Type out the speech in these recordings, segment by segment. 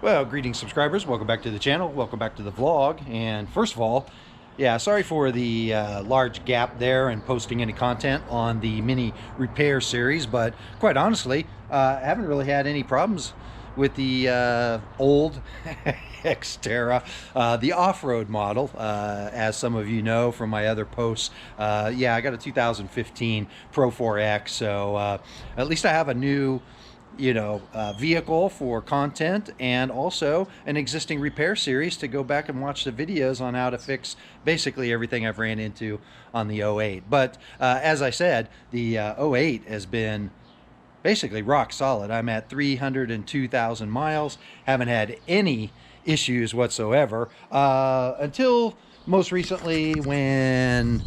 Well, greetings subscribers, welcome back to the channel, welcome back to the vlog. And first of all, yeah, sorry for the large gap there in posting any content on the mini repair series, but quite honestly, I haven't really had any problems with the old XTerra, the off-road model, as some of you know from my other posts. Yeah, I got a 2015 Pro 4X, so at least I have a new vehicle for content, and also an existing repair series to go back and watch the videos on how to fix basically everything I've ran into on the 08. But as I said, the 08 has been basically rock solid. I'm at 302,000 miles, haven't had any issues whatsoever until most recently when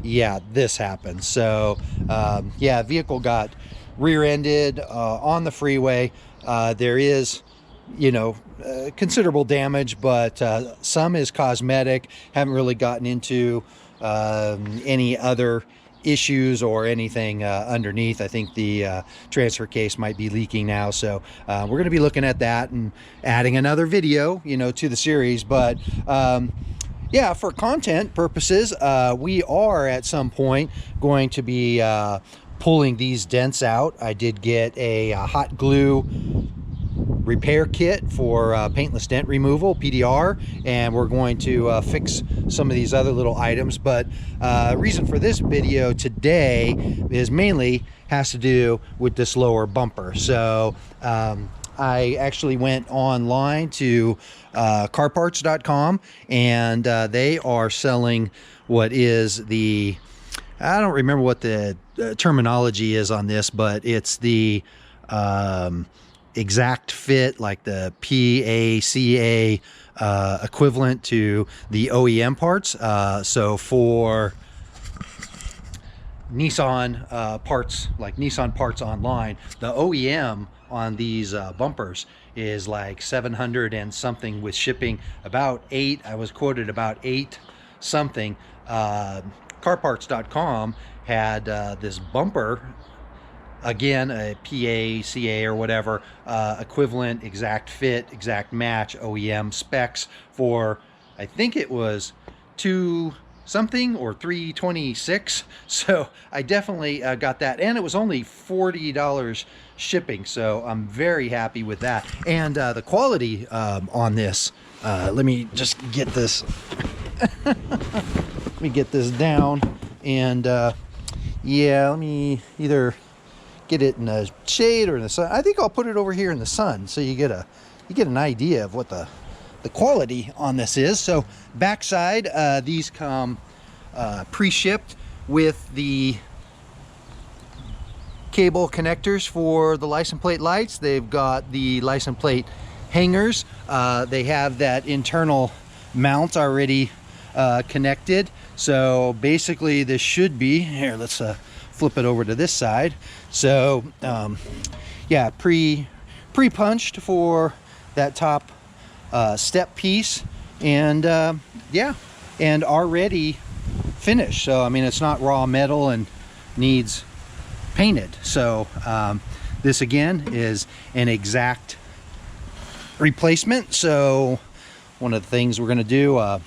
this happened. So vehicle got rear-ended on the freeway. There is considerable damage, but some is cosmetic. Haven't really gotten into any other issues or anything underneath. I think the transfer case might be leaking now, so we're going to be looking at that and adding another video to the series. But yeah, for content purposes, we are at some point going to be pulling these dents out. I did get a hot glue repair kit for paintless dent removal, PDR, and we're going to fix some of these other little items. But reason for this video today is mainly has to do with this lower bumper. So I actually went online to carparts.com, and they are selling what is the, I don't remember what the terminology is on this, but it's the exact fit, like the PACA equivalent to the OEM parts. So for Nissan parts, like Nissan parts online, the OEM on these bumpers is like 700 and something with shipping. About 8, I was quoted about 8 something. Carparts.com had this bumper, again a PACA or whatever equivalent, exact fit, exact match, OEM specs for, I think it was 2 something or 326. So I definitely got that, and it was only $40 shipping, so I'm very happy with that. And the quality on this, let me just get this let me get this down, and yeah, let me either get it in the shade or in the sun. I think I'll put it over here in the sun so you get an idea of what the quality on this is. So backside, these come pre-shipped with the cable connectors for the license plate lights. They've got the license plate hangers. They have that internal mount already connected. So basically this should be, here, let's flip it over to this side. So yeah, pre-punched for that top step piece, and yeah, and already finished. So I mean, it's not raw metal and needs painted. So this again is an exact replacement. So one of the things we're going to do,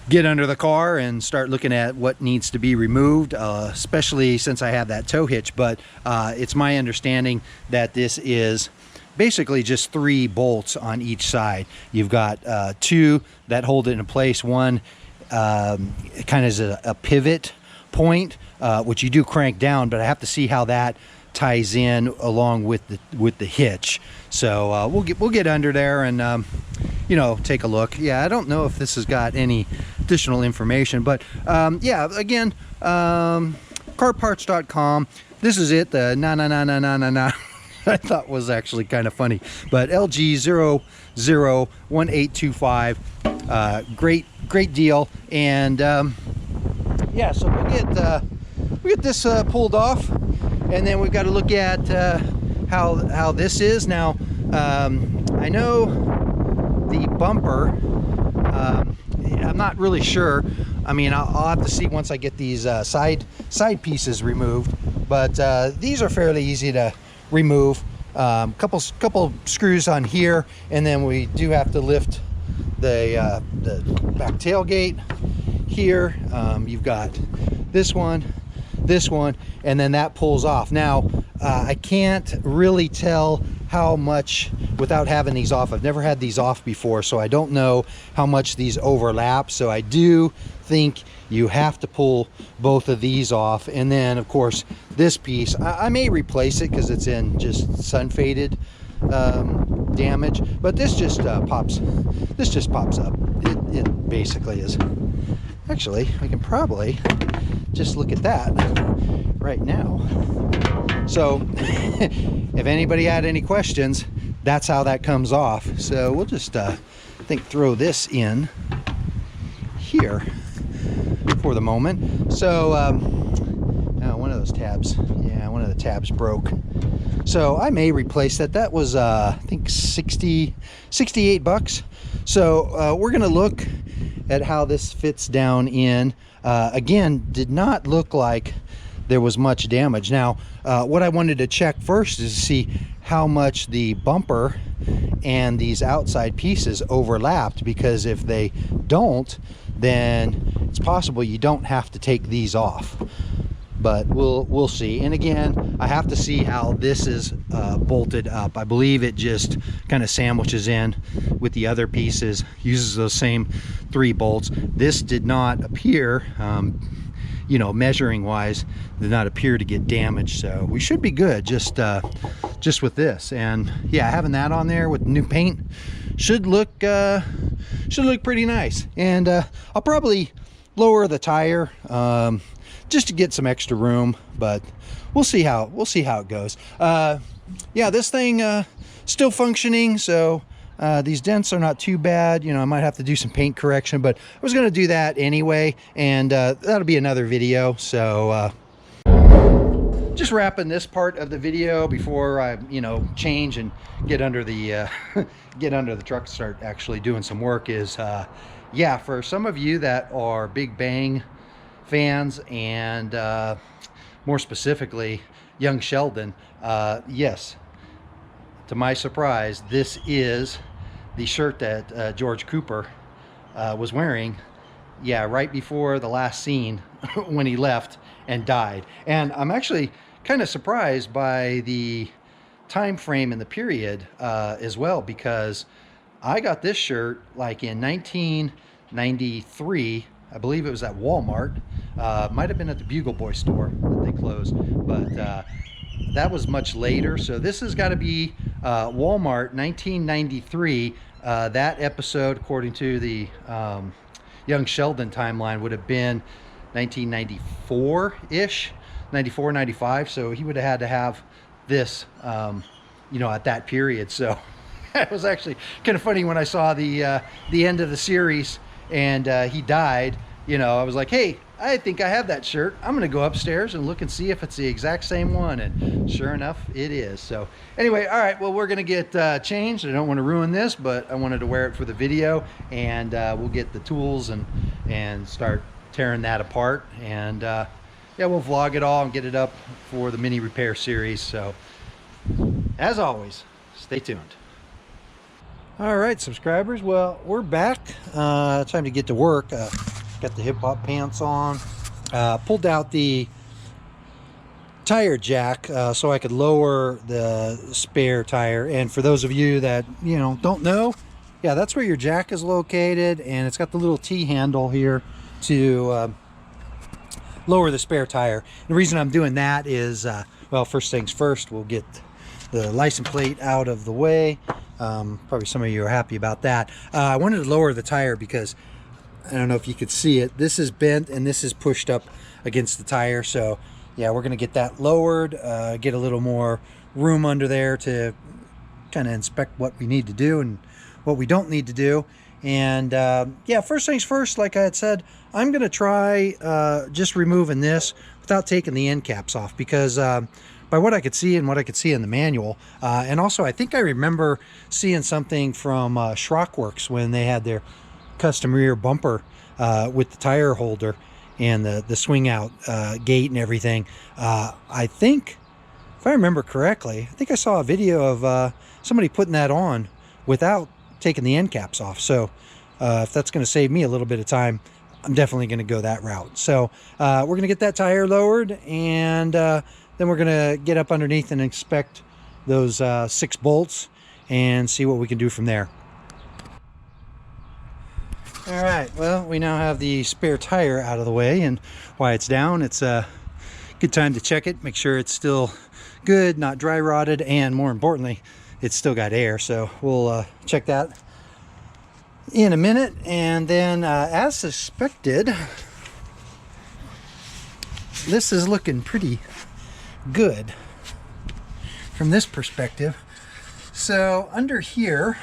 get under the car and start looking at what needs to be removed, especially since I have that tow hitch. But it's my understanding that this is basically just 3 bolts on each side. You've got 2 that hold it in place. One kind of is a pivot point, which you do crank down, but I have to see how that ties in along with the hitch. So we'll get under there and take a look. Yeah, I don't know if this has got any additional information, but yeah, again, carparts.com. This is it, the na I thought was actually kind of funny, but LG001825, great deal. And yeah, so we'll get this pulled off, and then we've got to look at how this is now. I know the bumper, I'm not really sure. I mean, I'll have to see once I get these side pieces removed, but these are fairly easy to remove. Couple screws on here, and then we do have to lift the back tailgate here. You've got this one, and then that pulls off. Now I can't really tell how much without having these off. I've never had these off before, so I don't know how much these overlap. So I do think you have to pull both of these off. And then of course this piece, I may replace it because it's in just sun faded damage, but this just pops up. It basically is. Actually, I can probably just look at that right now. So if anybody had any questions, that's how that comes off. So we'll just I think throw this in here for the moment. So one of those tabs, yeah, one of the tabs broke, so I may replace that. That was I think 68 bucks. So we're gonna look at how this fits down in. Again, did not look like there was much damage. Now what I wanted to check first is to see how much the bumper and these outside pieces overlapped, because if they don't, then it's possible you don't have to take these off, but we'll see. And again, I have to see how this is bolted up. I believe it just kind of sandwiches in with the other pieces, uses those same 3 bolts. This did not appear, you know, measuring wise, did not appear to get damaged, so we should be good just with this. And yeah, having that on there with new paint should look pretty nice. And I'll probably lower the tire just to get some extra room, but we'll see how it goes. Yeah, this thing still functioning, so these dents are not too bad. You know, I might have to do some paint correction, but I was going to do that anyway, and that'll be another video. So just wrapping this part of the video before I, you know, change and get under the get under the truck, start actually doing some work. Is yeah, for some of you that are Big Bang fans, and more specifically young Sheldon, yes, to my surprise, this is the shirt that George Cooper was wearing, yeah, right before the last scene when he left and died. And I'm actually kind of surprised by the time frame in the period as well, because I got this shirt like in 1993. I believe it was at Walmart. Might have been at the Bugle Boy store that they closed, but that was much later. So this has got to be Walmart 1993. That episode, according to the young Sheldon timeline, would have been 1994-ish, 94, 95. So he would have had to have this, you know, at that period. So it was actually kind of funny when I saw the end of the series and he died. You know, I was like, hey, I think I have that shirt. I'm gonna go upstairs and look and see if it's the exact same one, and sure enough it is. So anyway, all right, well, we're gonna get changed. I don't want to ruin this, but I wanted to wear it for the video, and we'll get the tools and start tearing that apart, and yeah, we'll vlog it all and get it up for the mini repair series. So as always, stay tuned. All right, subscribers, well, we're back. Time to get to work. Got the hip hop pants on, pulled out the tire jack so I could lower the spare tire. And for those of you that, you know, don't know, yeah, that's where your jack is located, and it's got the little T handle here to lower the spare tire. And the reason I'm doing that is, well, first things first, we'll get the license plate out of the way. Probably some of you are happy about that. I wanted to lower the tire because I don't know if you could see it. This is bent and this is pushed up against the tire. So yeah, we're gonna get that lowered, get a little more room under there to kind of inspect what we need to do and what we don't need to do. And yeah, first things first, like I had said, I'm gonna try just removing this without taking the end caps off, because by what I could see and what I could see in the manual, and also I think I remember seeing something from Schrockworks when they had their custom rear bumper with the tire holder and the swing out gate and everything. I think if I remember correctly, I think I saw a video of somebody putting that on without taking the end caps off. So if that's going to save me a little bit of time, I'm definitely going to go that route. So we're going to get that tire lowered, and then we're going to get up underneath and inspect those 6 bolts and see what we can do from there. All right, well, we now have the spare tire out of the way, and while it's down, it's a good time to check it, make sure it's still good, not dry rotted, and more importantly, it's still got air. So we'll check that in a minute. And then as suspected, this is looking pretty good from this perspective. So under here,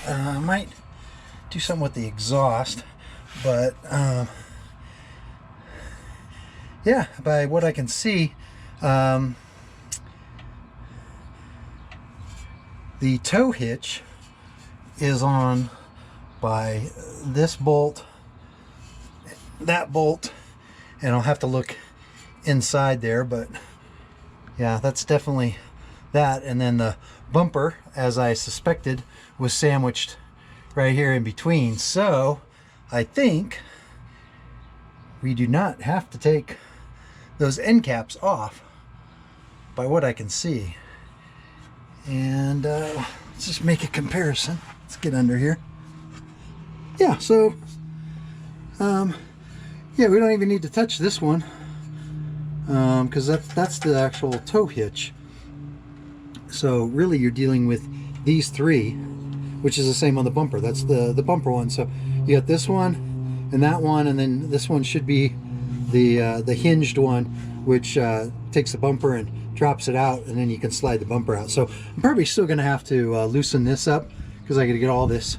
I might do something with the exhaust, but yeah, by what I can see, the tow hitch is on by this bolt, that bolt, and I'll have to look inside there, but yeah, that's definitely that. And then the bumper, as I suspected, was sandwiched right here in between. So I think we do not have to take those end caps off by what I can see. And let's just make a comparison. Let's get under here. Yeah, so yeah, we don't even need to touch this one, because that's the actual tow hitch. So really you're dealing with these 3, which is the same on the bumper. That's the bumper one. So you got this one and that one, and then this one should be the hinged one, which takes the bumper and drops it out, and then you can slide the bumper out. So I'm probably still going to have to loosen this up, because I got to get all this,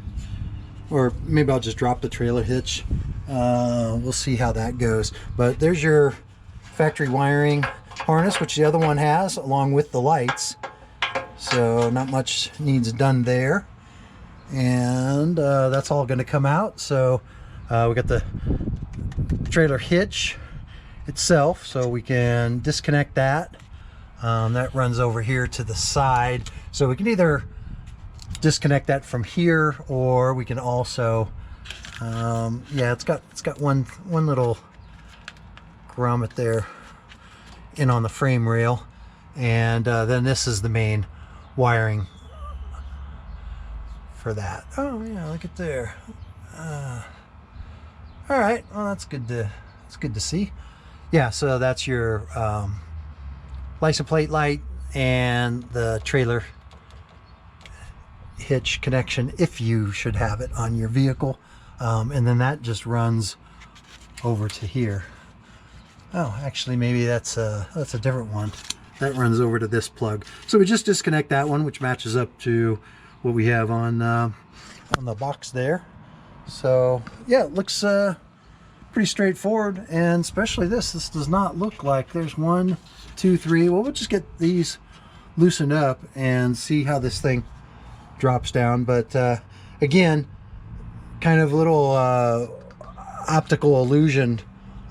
or maybe I'll just drop the trailer hitch. We'll see how that goes. But there's your factory wiring harness, which the other one has, along with the lights. So not much needs done there. And that's all going to come out. So we got the trailer hitch itself, so we can disconnect that. That runs over here to the side, so we can either disconnect that from here, or we can also yeah, it's got one little grommet there in on the frame rail, and then this is the main wiring for that. Oh yeah, look at there. All right, well, that's good to see. Yeah, so that's your license plate light and the trailer hitch connection, if you should have it on your vehicle. And then that just runs over to here. Oh, actually, maybe that's a different one. That runs over to this plug. So we just disconnect that one, which matches up to what we have on the box there. So yeah, it looks pretty straightforward, and especially this does not look like there's 1, 2, 3. Well, we'll just get these loosened up and see how this thing drops down. But again, kind of little optical illusion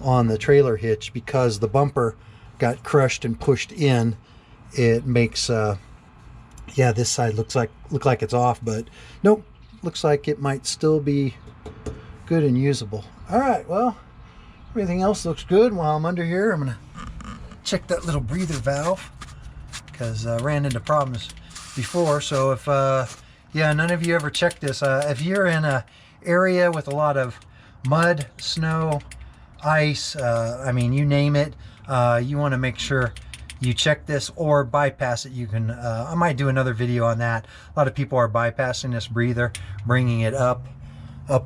on the trailer hitch, because the bumper got crushed and pushed in. It makes yeah, this side look like it's off, but nope, looks like it might still be good and usable. All right, well, everything else looks good. While I'm under here, I'm gonna check that little breather valve, because I ran into problems before. So if yeah, none of you ever checked this, if you're in a area with a lot of mud, snow, ice, I mean, you name it, you want to make sure you check this or bypass it. You can I might do another video on that. A lot of people are bypassing this breather, bringing it up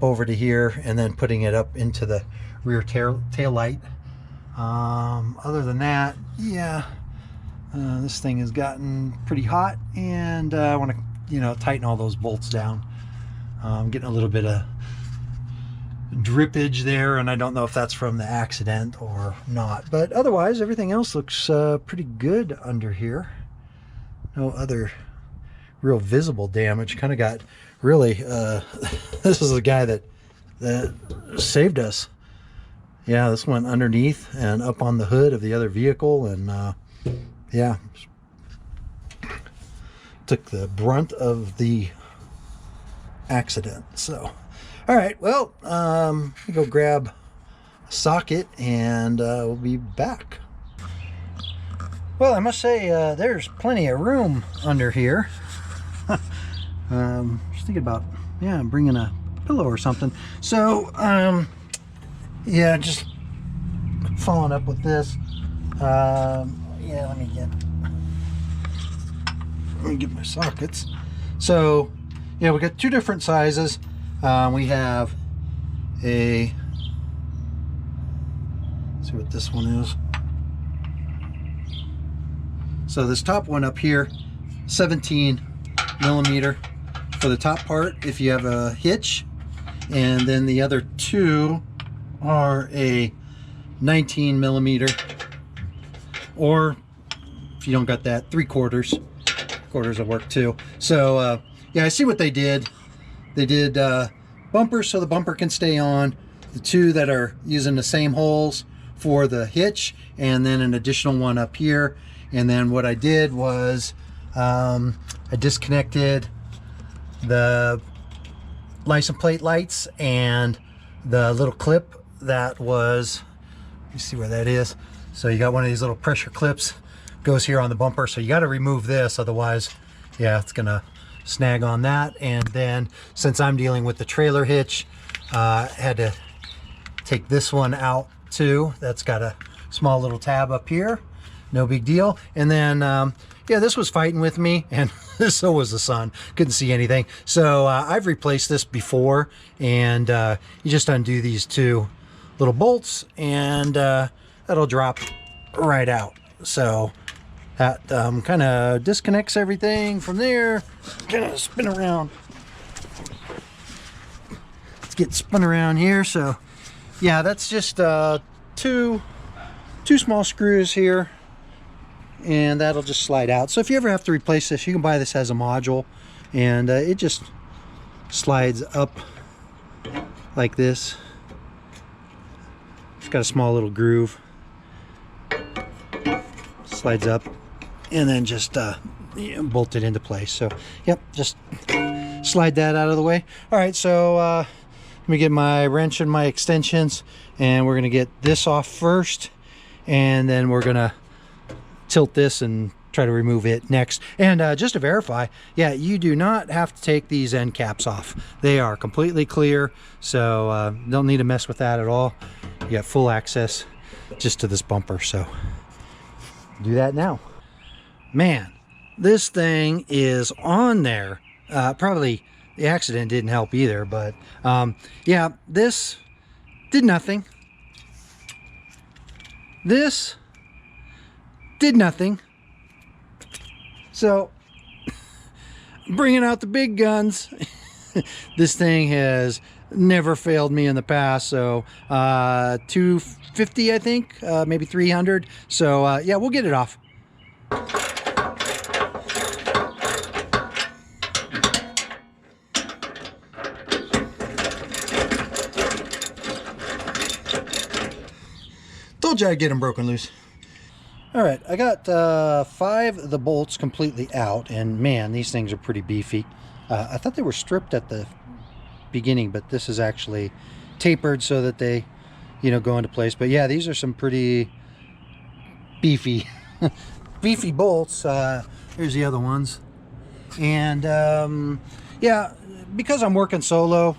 over to here, and then putting it up into the rear tail light. Other than that, yeah, this thing has gotten pretty hot, and I want to, you know, tighten all those bolts down. I'm getting a little bit of drippage there, and I don't know if that's from the accident or not, but otherwise everything else looks pretty good under here. No other real visible damage. Kind of got really this is the guy that saved us. Yeah, this went underneath and up on the hood of the other vehicle, and yeah, took the brunt of the accident. So, all right, well, go grab a socket and we'll be back. Well, I must say, there's plenty of room under here. Just thinking about, yeah, bringing a pillow or something. So, yeah, just following up with this. Yeah, let me get my sockets. So, yeah, we got two different sizes. We have a, let's see what this one is. So this top one up here, 17 millimeter for the top part if you have a hitch, and then the other two are a 19 millimeter, or if you don't got that, 3/4 will work too. So yeah, I see what they did. They did bumpers so the bumper can stay on, the two that are using the same holes for the hitch, and then an additional one up here. And then what I did was I disconnected the license plate lights and the little clip that was, let me see where that is. So you got one of these little pressure clips, goes here on the bumper, so you got to remove this, otherwise, yeah, it's gonna snag on that. And then since I'm dealing with the trailer hitch, I had to take this one out too. That's got a small little tab up here, no big deal. And then yeah, this was fighting with me, and so was the sun, couldn't see anything. So I've replaced this before, and you just undo these two little bolts and that'll drop right out. So that kind of disconnects everything from there. Kind of spin around. Let's get spun around here. So yeah, that's just two small screws here, and that'll just slide out. So if you ever have to replace this, you can buy this as a module, and it just slides up like this. It's got a small little groove, slides up, and then just bolt it into place. So yep, just slide that out of the way. All right, so let me get my wrench and my extensions, and we're gonna get this off first, and then we're gonna tilt this and try to remove it next. And just to verify, yeah, you do not have to take these end caps off. They are completely clear, so don't need to mess with that at all. You got full access just to this bumper, so do that now. Man, this thing is on there. Probably the accident didn't help either, but yeah, this did nothing. This did nothing. So bringing out the big guns. This thing has never failed me in the past. So 250, I think, maybe 300. So yeah, we'll get it off. Told you I'd get them broken loose. All right, I got 5 of the bolts completely out, and man, these things are pretty beefy. I thought they were stripped at the beginning, but this is actually tapered so that they, you know, go into place. But yeah, these are some pretty beefy beefy bolts. Here's the other ones. And yeah, because I'm working solo,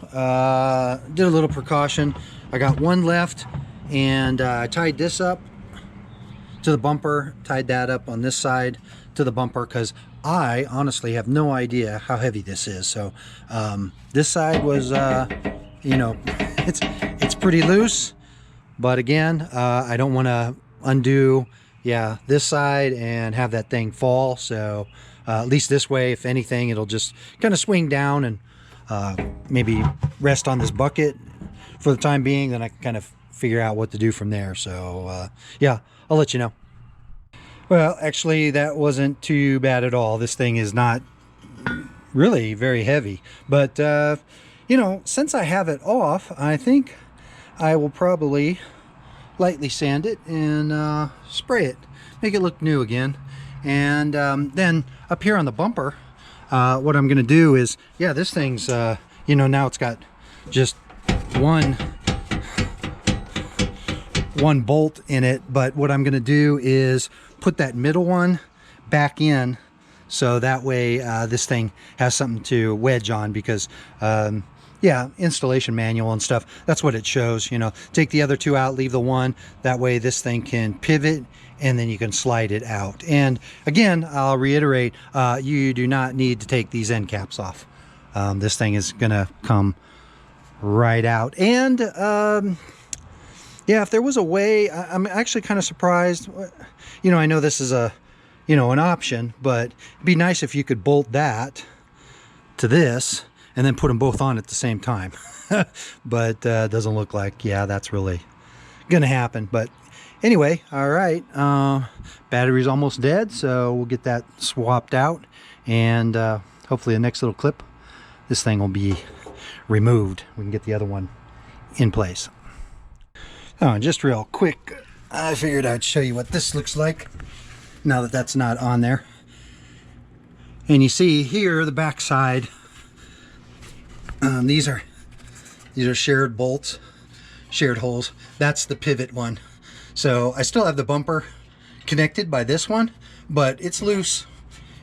did a little precaution. I got one left, and I tied this up to the bumper, tied that up on this side to the bumper, because I honestly have no idea how heavy this is. So this side was you know, it's pretty loose, but again, I don't want to undo, yeah, this side and have that thing fall. So at least this way, if anything, it'll just kind of swing down and maybe rest on this bucket for the time being. Then I can kind of figure out what to do from there. So yeah, I'll let you know. Well, actually, that wasn't too bad at all. This thing is not really very heavy, but you know, since I have it off, I think I will probably lightly sand it and spray it, make it look new again. And then up here on the bumper, what I'm gonna do is, yeah, this thing's you know, now it's got just one bolt in it, but what I'm gonna do is put that middle one back in, so that way this thing has something to wedge on, because yeah, installation manual and stuff, that's what it shows, you know, take the other two out, leave the one, that way this thing can pivot and then you can slide it out. And again, I'll reiterate, you do not need to take these end caps off. This thing is gonna come right out. And yeah, if there was a way, I'm actually kind of surprised, you know, I know this is a, you know, an option, but it'd be nice if you could bolt that to this and then put them both on at the same time. But it doesn't look like, yeah, that's really gonna happen. But anyway, all right, battery's almost dead, so we'll get that swapped out, and hopefully the next little clip, this thing will be removed. We can get the other one in place. Oh, and just real quick, I figured I'd show you what this looks like now that that's not on there. And you see here the back side, these are shared bolts, shared holes. That's the pivot one. So I still have the bumper connected by this one, but it's loose.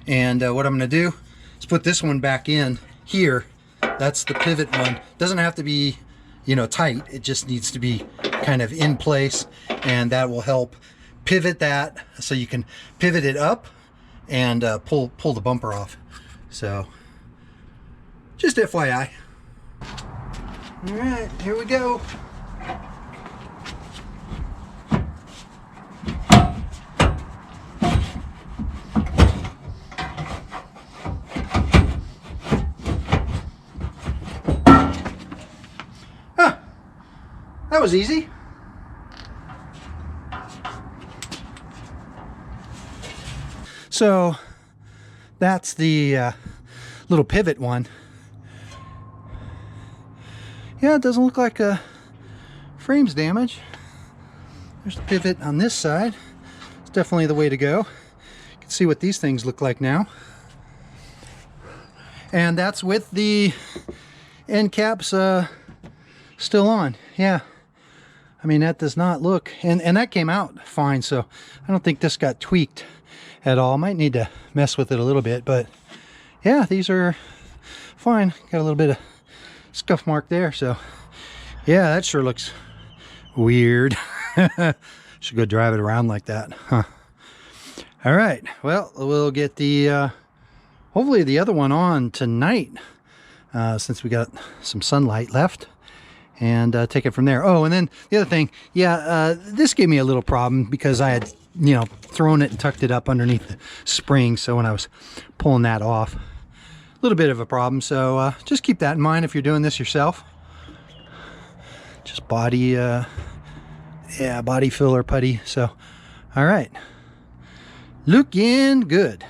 And what I'm gonna do is put this one back in here. That's the pivot one. Doesn't have to be, you know, tight. It just needs to be kind of in place, and that will help pivot that, so you can pivot it up and pull the bumper off. So just FYI. All right, here we go. That was easy. So that's the little pivot one. Yeah, it doesn't look like frame's damage. There's the pivot on this side. It's definitely the way to go. You can see what these things look like now. And that's with the end caps still on. Yeah. I mean, that does not look, and that came out fine, so I don't think this got tweaked at all. Might need to mess with it a little bit, but yeah, these are fine. Got a little bit of scuff mark there, so yeah, that sure looks weird. Should go drive it around like that, huh? All right, well, we'll get the hopefully the other one on tonight, since we got some sunlight left, and take it from there. Oh, and then the other thing, yeah, this gave me a little problem because I had, you know, thrown it and tucked it up underneath the spring, so when I was pulling that off, a little bit of a problem. So just keep that in mind if you're doing this yourself. Just body yeah, body filler putty. So all right, looking good.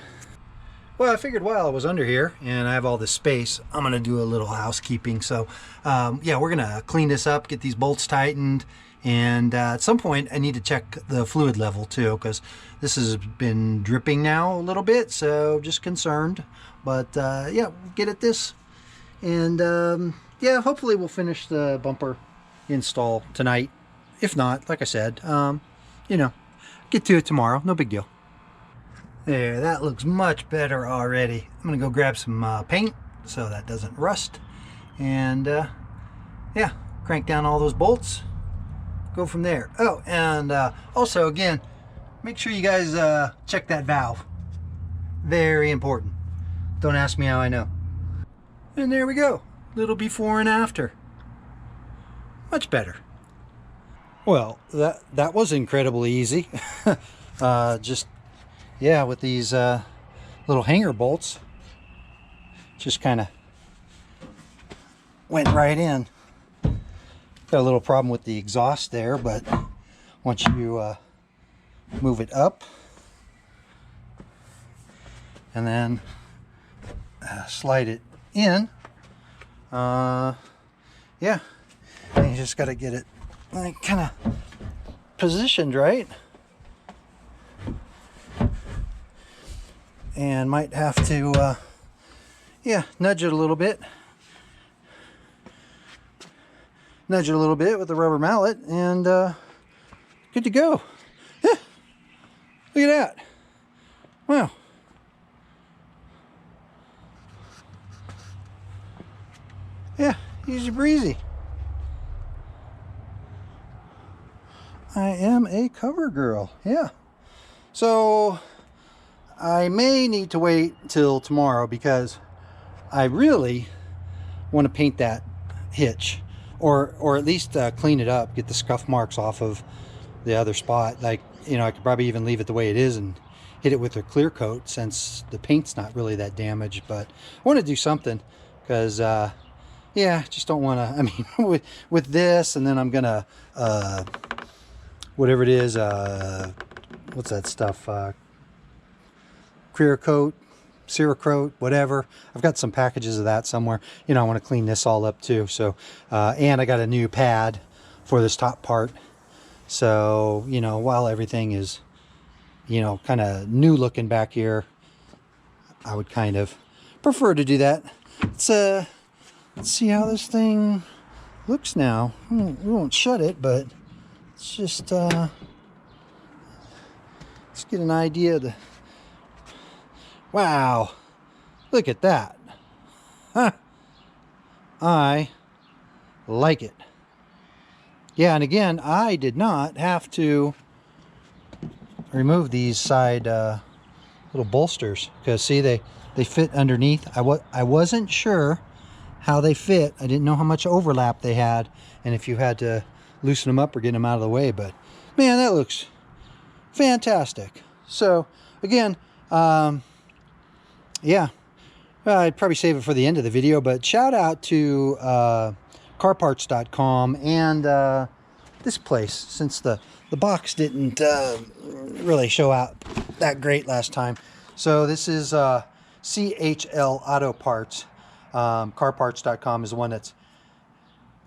Well, I figured while I was under here and I have all this space, I'm gonna do a little housekeeping. So yeah, we're gonna clean this up, get these bolts tightened, and at some point I need to check the fluid level too, because this has been dripping now a little bit, so just concerned. But yeah, we'll get at this, and yeah, hopefully we'll finish the bumper install tonight. If not, like I said, you know, get to it tomorrow, no big deal. There, that looks much better already. I'm gonna go grab some paint so that doesn't rust, and yeah, crank down all those bolts, go from there. Oh, and also again, make sure you guys check that valve. Very important. Don't ask me how I know. And there we go, little before and after. Much better. Well, that was incredibly easy. Just, yeah, with these little hanger bolts, just kind of went right in. Got a little problem with the exhaust there, but once you move it up and then slide it in, yeah, and you just got to get it like kind of positioned right. And might have to, yeah, nudge it a little bit. Nudge it a little bit with the rubber mallet, and good to go. Yeah. Look at that. Wow. Yeah, easy breezy. I am a cover girl, yeah. So I may need to wait till tomorrow because I really want to paint that hitch, or at least clean it up, get the scuff marks off of the other spot. Like, you know, I could probably even leave it the way it is and hit it with a clear coat since the paint's not really that damaged. But I want to do something because yeah, just don't want to, I mean, with this, and then I'm gonna whatever it is, what's that stuff, clear coat, Cerakote, whatever. I've got some packages of that somewhere. You know, I want to clean this all up too. So and I got a new pad for this top part, so you know, while everything is, you know, kind of new looking back here, I would kind of prefer to do that. Let's see how this thing looks now. We won't shut it, but it's just let's get an idea of the, wow, look at that. Huh. I like it. Yeah, and again, I did not have to remove these side little bolsters, because see, they fit underneath. I wasn't sure how they fit. I didn't know how much overlap they had, and if you had to loosen them up or get them out of the way. But man, that looks fantastic. So again, yeah, I'd probably save it for the end of the video, but shout out to carparts.com and this place, since the box didn't really show out that great last time. So this is CHL Auto Parts. Carparts.com is the one that's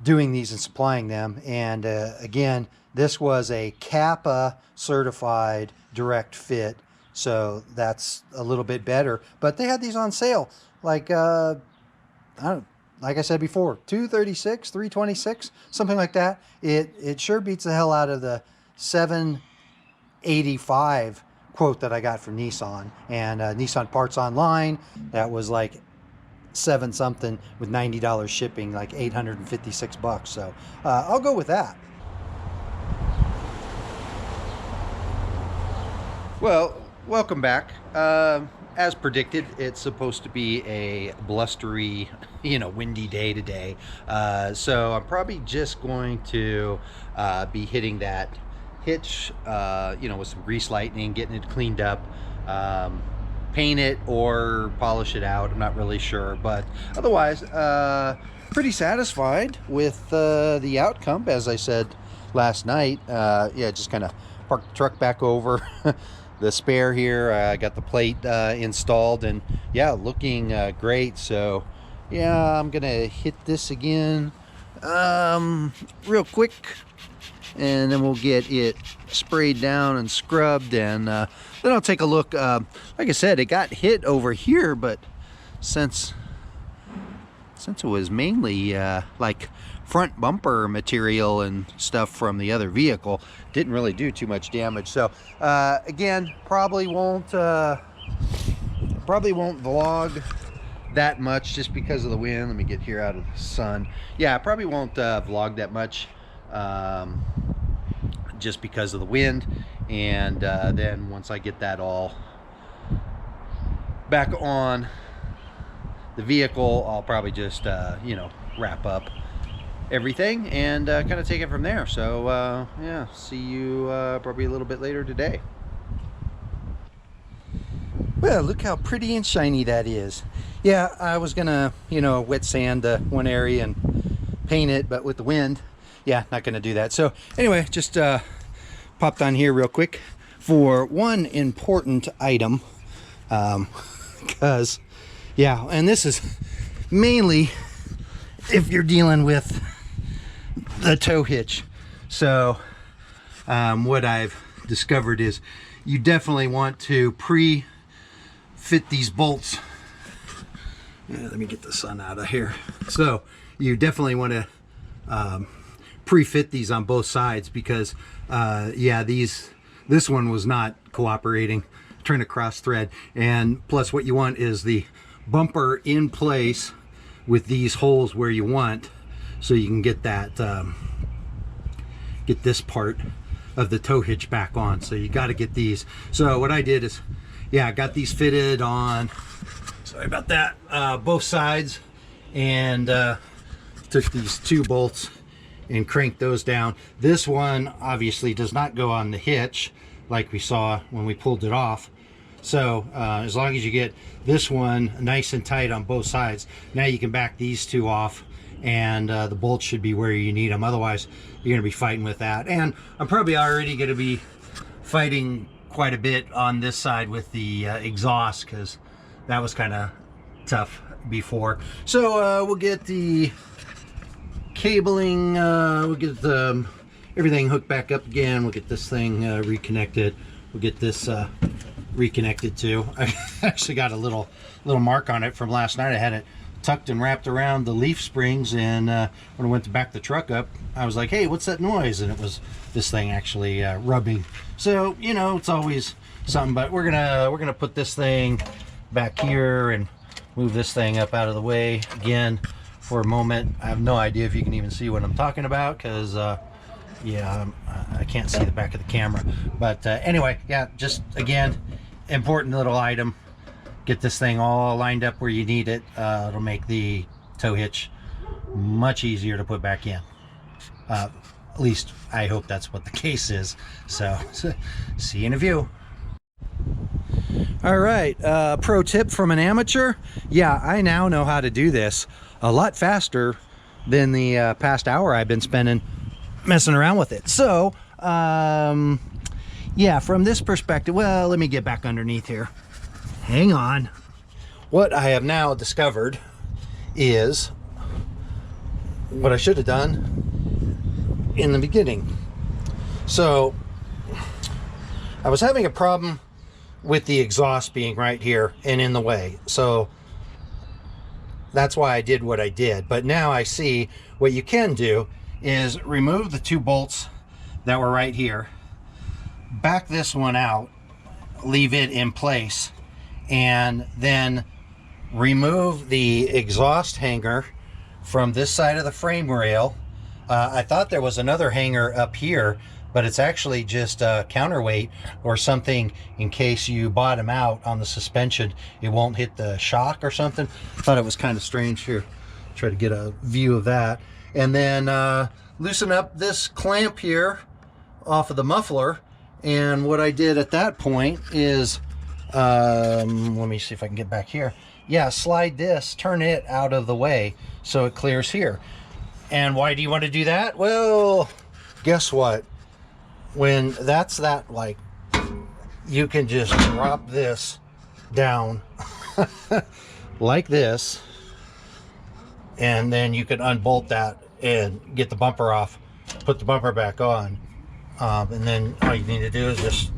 doing these and supplying them. And again, this was a CAPA certified direct fit, so that's a little bit better. But they had these on sale, like I don't, like I said before, $236, $326, something like that. It sure beats the hell out of the $785 quote that I got from Nissan. And Nissan Parts Online, that was like $7 something with $90 shipping, like $856. So I'll go with that. Well, welcome back. As predicted, it's supposed to be a blustery, you know, windy day today. So I'm probably just going to be hitting that hitch, you know, with some grease lightning, getting it cleaned up, paint it or polish it out. I'm not really sure, but otherwise, pretty satisfied with the outcome. As I said last night, yeah, just kind of parked the truck back over the spare here. I got the plate installed, and yeah, looking great. So yeah, I'm gonna hit this again real quick, and then we'll get it sprayed down and scrubbed, and then I'll take a look. Like I said, it got hit over here, but since it was mainly like front bumper material and stuff from the other vehicle, didn't really do too much damage. So again, probably won't vlog that much just because of the wind. Let me get here out of the sun. Yeah, I probably won't vlog that much just because of the wind. And then once I get that all back on the vehicle, I'll probably just you know, wrap up everything and kind of take it from there. So yeah, see you probably a little bit later today. Well, look how pretty and shiny that is. Yeah, I was gonna, you know, wet sand one area and paint it, but with the wind, yeah, not gonna do that. So anyway, just popped on here real quick for one important item, because yeah, and this is mainly if you're dealing with the tow hitch. So what I've discovered is you definitely want to pre-fit these bolts. Let me get the sun out of here. So you definitely want to pre-fit these on both sides, because yeah, this one was not cooperating, trying to cross thread. And plus, what you want is the bumper in place with these holes where you want, so you can get that get this part of the tow hitch back on. So you got to get these. So what I did is, yeah, I got these fitted on, sorry about that, both sides, and took these 2 bolts and cranked those down. This one obviously does not go on the hitch like we saw when we pulled it off. So as long as you get this one nice and tight on both sides, now you can back these 2 off, and the bolts should be where you need them. Otherwise, you're going to be fighting with that. And I'm probably already going to be fighting quite a bit on this side with the exhaust, because that was kind of tough before. So we'll get the cabling, we'll get the everything hooked back up again. We'll get this thing reconnected. We'll get this reconnected too. I actually got a little mark on it from last night. I had it tucked and wrapped around the leaf springs, and when I went to back the truck up, I was like, hey, what's that noise? And it was this thing actually rubbing. So, you know, it's always something. But we're gonna put this thing back here and move this thing up out of the way again for a moment. I have no idea if you can even see what I'm talking about, because yeah, I can't see the back of the camera. But anyway, yeah, just again, important little item. Get this thing all lined up where you need it. It'll make the tow hitch much easier to put back in. At least I hope that's what the case is. So see you in a few. All right, pro tip from an amateur. Yeah, I now know how to do this a lot faster than the past hour I've been spending messing around with it. So yeah, from this perspective, well, let me get back underneath here. Hang on. What I have now discovered is what I should have done in the beginning. So I was having a problem with the exhaust being right here and in the way. So that's why I did what I did. But now I see what you can do is remove the 2 bolts that were right here, back this one out, leave it in place, and then remove the exhaust hanger from this side of the frame rail. I thought there was another hanger up here, but it's actually just a counterweight or something in case you bottom out on the suspension, it won't hit the shock or something. I thought it was kind of strange. Here, try to get a view of that. And then loosen up this clamp here off of the muffler. And what I did at that point is, let me see if I can get back here. Yeah, slide this, turn it out of the way so it clears here. And why do you want to do that? Well, guess what? When that's that, like, you can just drop this down like this, and then you can unbolt that and get the bumper off, put the bumper back on, and then all you need to do is just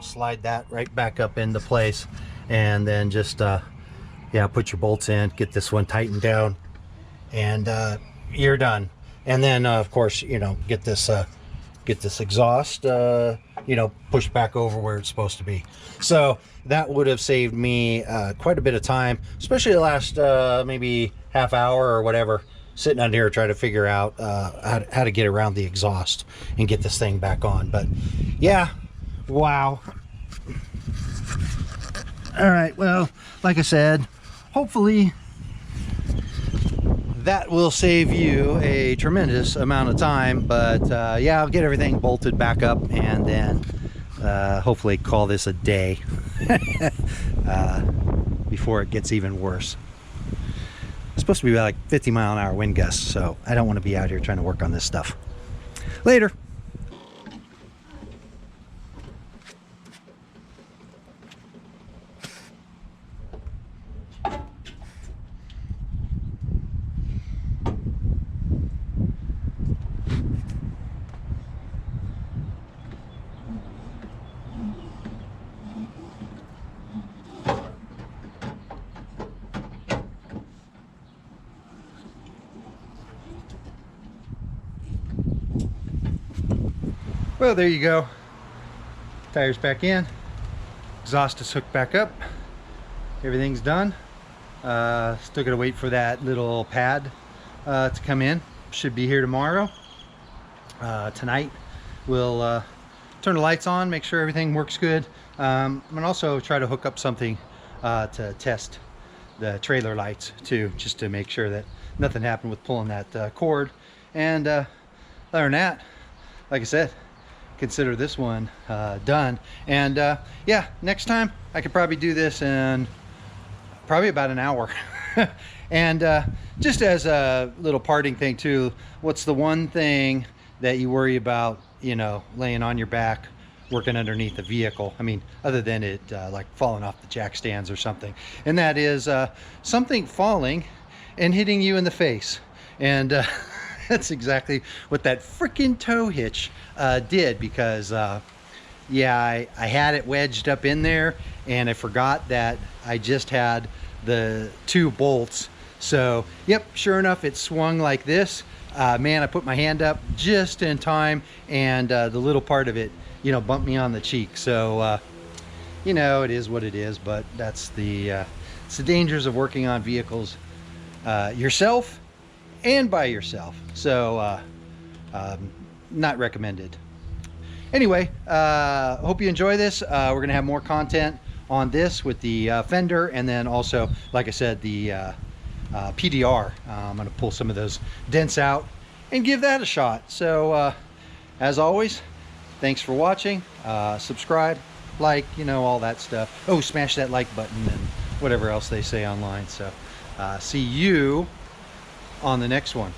slide that right back up into place, and then just yeah, put your bolts in, get this one tightened down, and you're done. And then of course, you know, get this exhaust you know, pushed back over where it's supposed to be. So that would have saved me quite a bit of time, especially the last maybe half hour or whatever, sitting on here trying to figure out how to get around the exhaust and get this thing back on. But yeah, wow. All right, well, like I said, hopefully that will save you a tremendous amount of time. But yeah, I'll get everything bolted back up, and then hopefully call this a day before it gets even worse. It's supposed to be like 50-mile-an-hour wind gusts, so I don't want to be out here trying to work on this stuff. Later. Well, there you go. Tires back in. Exhaust is hooked back up. Everything's done. Still gotta wait for that little pad to come in. Should be here tomorrow. Tonight we'll turn the lights on, make sure everything works good. And also try to hook up something to test the trailer lights too, just to make sure that nothing happened with pulling that cord. And other than that, like I said, consider this one done. And yeah, next time I could probably do this in probably about an hour. And just as a little parting thing too, what's the one thing that you worry about, you know, laying on your back working underneath the vehicle? I mean, other than it like falling off the jack stands or something, and that is something falling and hitting you in the face. And that's exactly what that freaking tow hitch did, because yeah, I had it wedged up in there, and I forgot that I just had the 2 bolts. So yep, sure enough, it swung like this. Man, I put my hand up just in time, and the little part of it, you know, bumped me on the cheek. So you know, it is what it is, but that's it's the dangers of working on vehicles yourself and by yourself. So not recommended. Anyway, hope you enjoy this. We're gonna have more content on this with the fender, and then also, like I said, the PDR. I'm gonna pull some of those dents out and give that a shot. So as always, thanks for watching. Subscribe, like, you know, all that stuff. Oh, smash that like button and whatever else they say online. So see you on the next one.